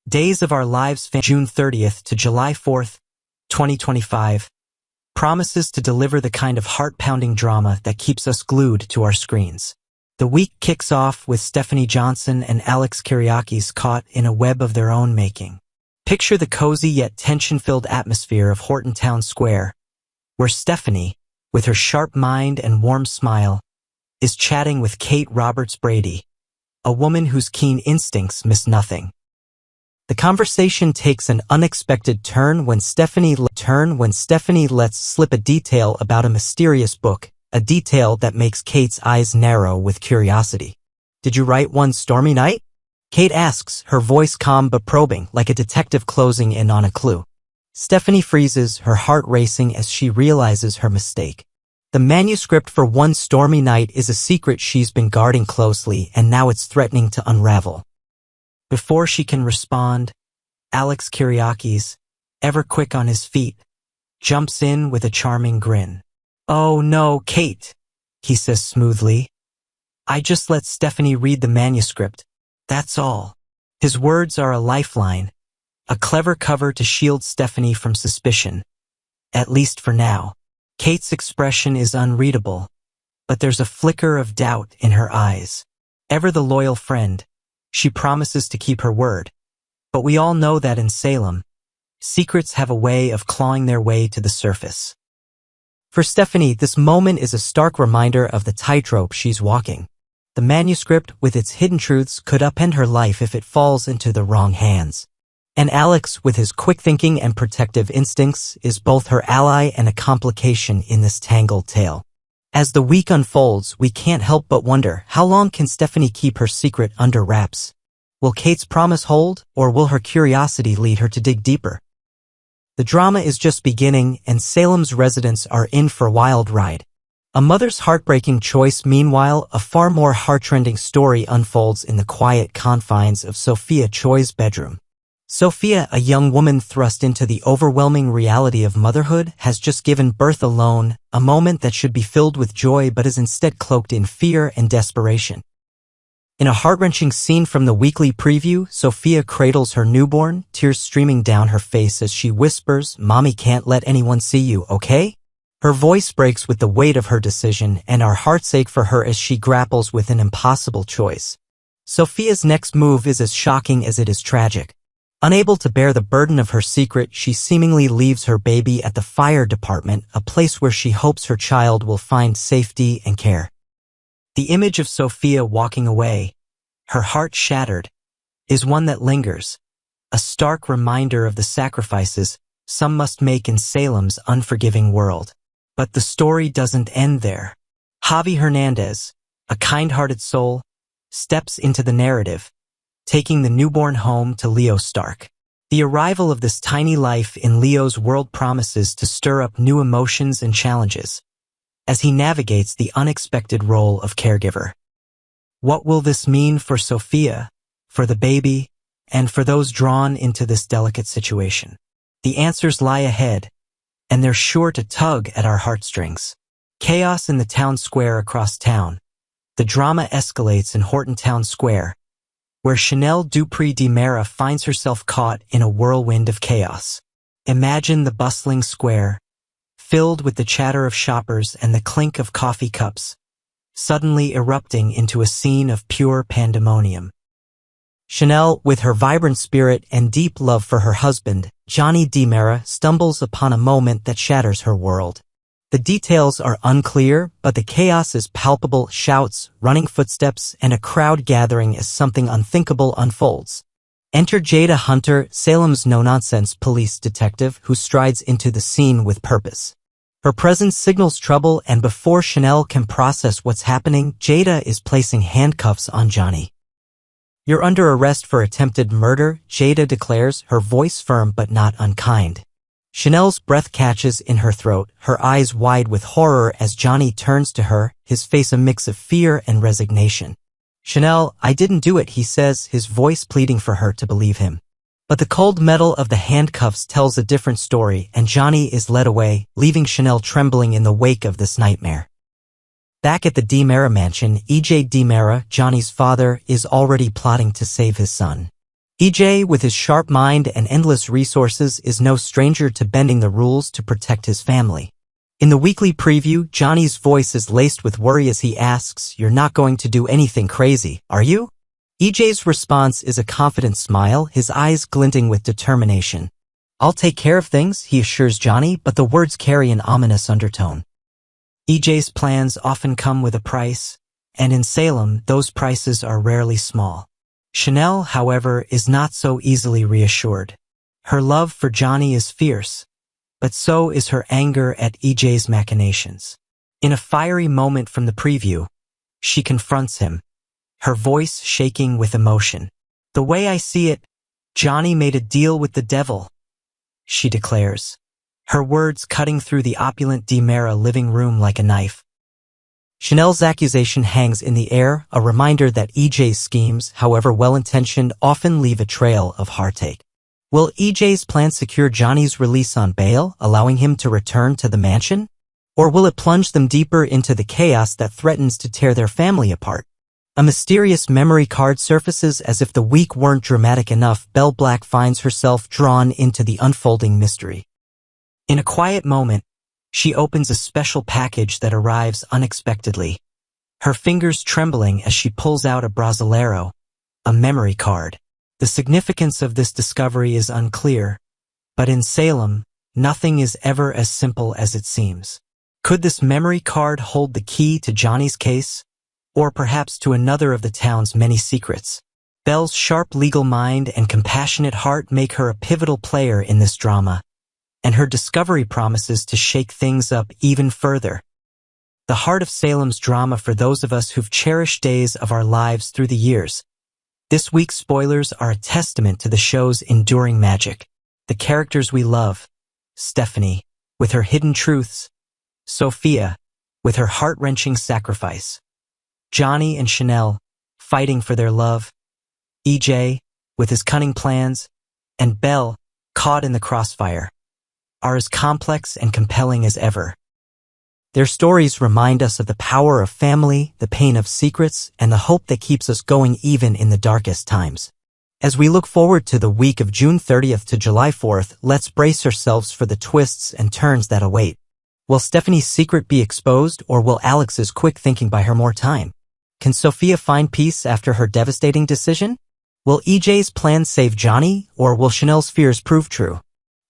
Days of Our Lives, June 30th to July 4th, 2025, promises to deliver the kind of heart-pounding drama that keeps us glued to our screens. The week kicks off with Stephanie Johnson and Alex Kyriakis caught in a web of their own making. Picture the cozy yet tension-filled atmosphere of Horton Town Square, where Stephanie, with her sharp mind and warm smile, is chatting with Kate Roberts-Brady, a woman whose keen instincts miss nothing. The conversation takes an unexpected turn when Stephanie lets slip a detail about a mysterious book, a detail that makes Kate's eyes narrow with curiosity. "Did you write one stormy night?" Kate asks, her voice calm but probing, like a detective closing in on a clue. Stephanie freezes, her heart racing as she realizes her mistake. The manuscript for One Stormy Night is a secret she's been guarding closely, and now it's threatening to unravel. Before she can respond, Alex Kyriakis, ever quick on his feet, jumps in with a charming grin. "Oh no, Kate," he says smoothly. "I just let Stephanie read the manuscript. That's all." His words are a lifeline, a clever cover to shield Stephanie from suspicion, at least for now. Kate's expression is unreadable, but there's a flicker of doubt in her eyes. Ever the loyal friend, she promises to keep her word. But we all know that in Salem, secrets have a way of clawing their way to the surface. For Stephanie, this moment is a stark reminder of the tightrope she's walking. The manuscript, with its hidden truths, could upend her life if it falls into the wrong hands. And Alex, with his quick thinking and protective instincts, is both her ally and a complication in this tangled tale. As the week unfolds, we can't help but wonder, how long can Stephanie keep her secret under wraps? Will Kate's promise hold, or will her curiosity lead her to dig deeper? The drama is just beginning, and Salem's residents are in for a wild ride. A mother's heartbreaking choice. Meanwhile, a far more heart-rending story unfolds in the quiet confines of Sophia Choi's bedroom. Sophia, a young woman thrust into the overwhelming reality of motherhood, has just given birth alone, a moment that should be filled with joy but is instead cloaked in fear and desperation. In a heart-wrenching scene from the weekly preview, Sophia cradles her newborn, tears streaming down her face as she whispers, "Mommy can't let anyone see you, okay?" Her voice breaks with the weight of her decision, and our hearts ache for her as she grapples with an impossible choice. Sophia's next move is as shocking as it is tragic. Unable to bear the burden of her secret, she seemingly leaves her baby at the fire department, a place where she hopes her child will find safety and care. The image of Sophia walking away, her heart shattered, is one that lingers, a stark reminder of the sacrifices some must make in Salem's unforgiving world. But the story doesn't end there. Javi Hernandez, a kind-hearted soul, steps into the narrative, taking the newborn home to Leo Stark. The arrival of this tiny life in Leo's world promises to stir up new emotions and challenges as he navigates the unexpected role of caregiver. What will this mean for Sophia, for the baby, and for those drawn into this delicate situation? The answers lie ahead, and they're sure to tug at our heartstrings. Chaos in the town square across town. The drama escalates in Horton Town Square, where Chanel Dupree Demera finds herself caught in a whirlwind of chaos. Imagine the bustling square, filled with the chatter of shoppers and the clink of coffee cups, suddenly erupting into a scene of pure pandemonium. Chanel, with her vibrant spirit and deep love for her husband, Johnny Demera, stumbles upon a moment that shatters her world. The details are unclear, but the chaos is palpable: shouts, running footsteps, and a crowd gathering as something unthinkable unfolds. Enter Jada Hunter, Salem's no-nonsense police detective who strides into the scene with purpose. Her presence signals trouble, and before Chanel can process what's happening, Jada is placing handcuffs on Johnny. "You're under arrest for attempted murder," Jada declares, her voice firm but not unkind. Chanel's breath catches in her throat, her eyes wide with horror as Johnny turns to her, his face a mix of fear and resignation. "Chanel, I didn't do it," he says, his voice pleading for her to believe him. But the cold metal of the handcuffs tells a different story, and Johnny is led away, leaving Chanel trembling in the wake of this nightmare. Back at the Demera mansion, E.J. Demera, Johnny's father, is already plotting to save his son. EJ, with his sharp mind and endless resources, is no stranger to bending the rules to protect his family. In the weekly preview, Johnny's voice is laced with worry as he asks, "You're not going to do anything crazy, are you?" EJ's response is a confident smile, his eyes glinting with determination. "I'll take care of things," he assures Johnny, but the words carry an ominous undertone. EJ's plans often come with a price, and in Salem, those prices are rarely small. Chanel, however, is not so easily reassured. Her love for Johnny is fierce, but so is her anger at EJ's machinations. In a fiery moment from the preview, she confronts him, her voice shaking with emotion. "The way I see it, Johnny made a deal with the devil," she declares, her words cutting through the opulent DiMera living room like a knife. Chanel's accusation hangs in the air, a reminder that EJ's schemes, however well-intentioned, often leave a trail of heartache. Will EJ's plan secure Johnny's release on bail, allowing him to return to the mansion? Or will it plunge them deeper into the chaos that threatens to tear their family apart? A mysterious memory card surfaces as if the week weren't dramatic enough. Belle Black finds herself drawn into the unfolding mystery. In a quiet moment, she opens a special package that arrives unexpectedly, her fingers trembling as she pulls out a Brasileiro, a memory card. The significance of this discovery is unclear, but in Salem, nothing is ever as simple as it seems. Could this memory card hold the key to Johnny's case, or perhaps to another of the town's many secrets? Belle's sharp legal mind and compassionate heart make her a pivotal player in this drama, and her discovery promises to shake things up even further. The heart of Salem's drama for those of us who've cherished days of our lives through the years. This week's spoilers are a testament to the show's enduring magic. The characters we love, Stephanie, with her hidden truths, Sophia, with her heart-wrenching sacrifice, Johnny and Chanel, fighting for their love, EJ, with his cunning plans, and Belle, caught in the crossfire, are as complex and compelling as ever. Their stories remind us of the power of family, the pain of secrets, and the hope that keeps us going even in the darkest times. As we look forward to the week of June 30th to July 4th, let's brace ourselves for the twists and turns that await. Will Stephanie's secret be exposed, or will Alex's quick thinking buy her more time? Can Sophia find peace after her devastating decision? Will EJ's plan save Johnny, or will Chanel's fears prove true?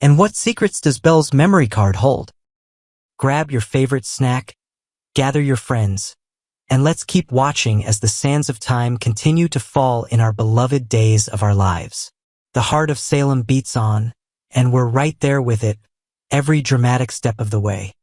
And what secrets does Belle's memory card hold? Grab your favorite snack, gather your friends, and let's keep watching as the sands of time continue to fall in our beloved days of our lives. The heart of Salem beats on, and we're right there with it, every dramatic step of the way.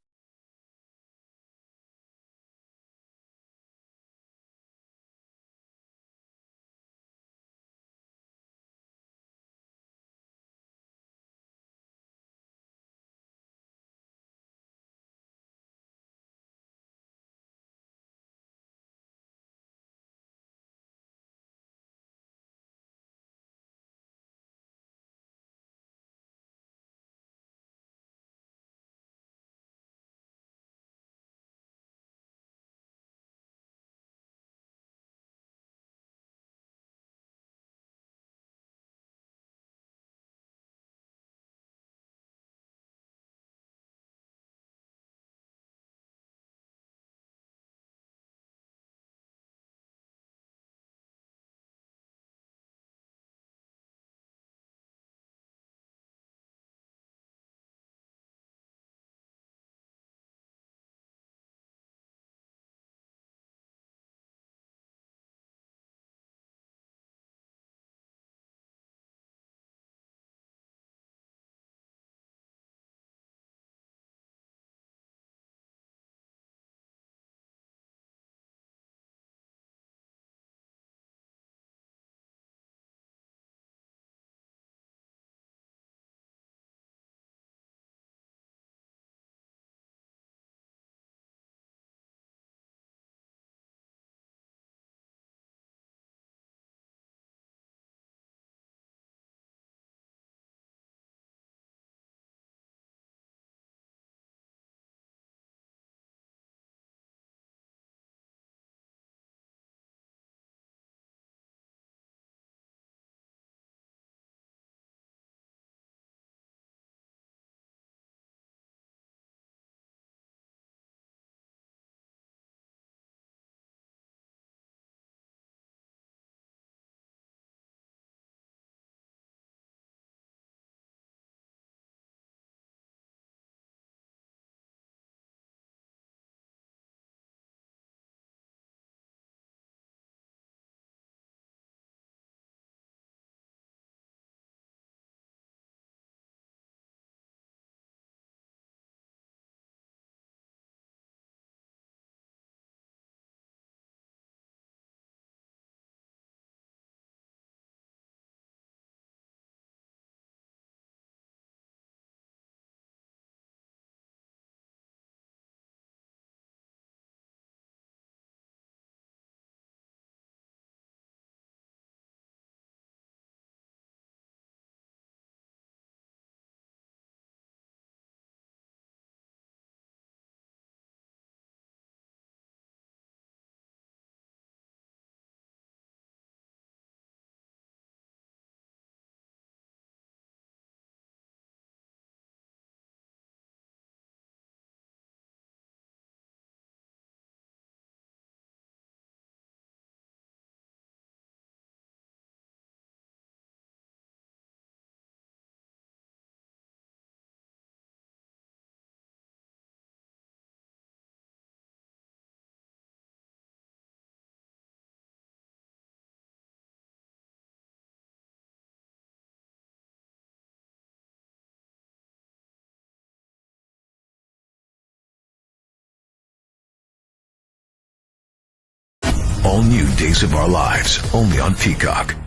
all new Days of Our Lives, only on Peacock.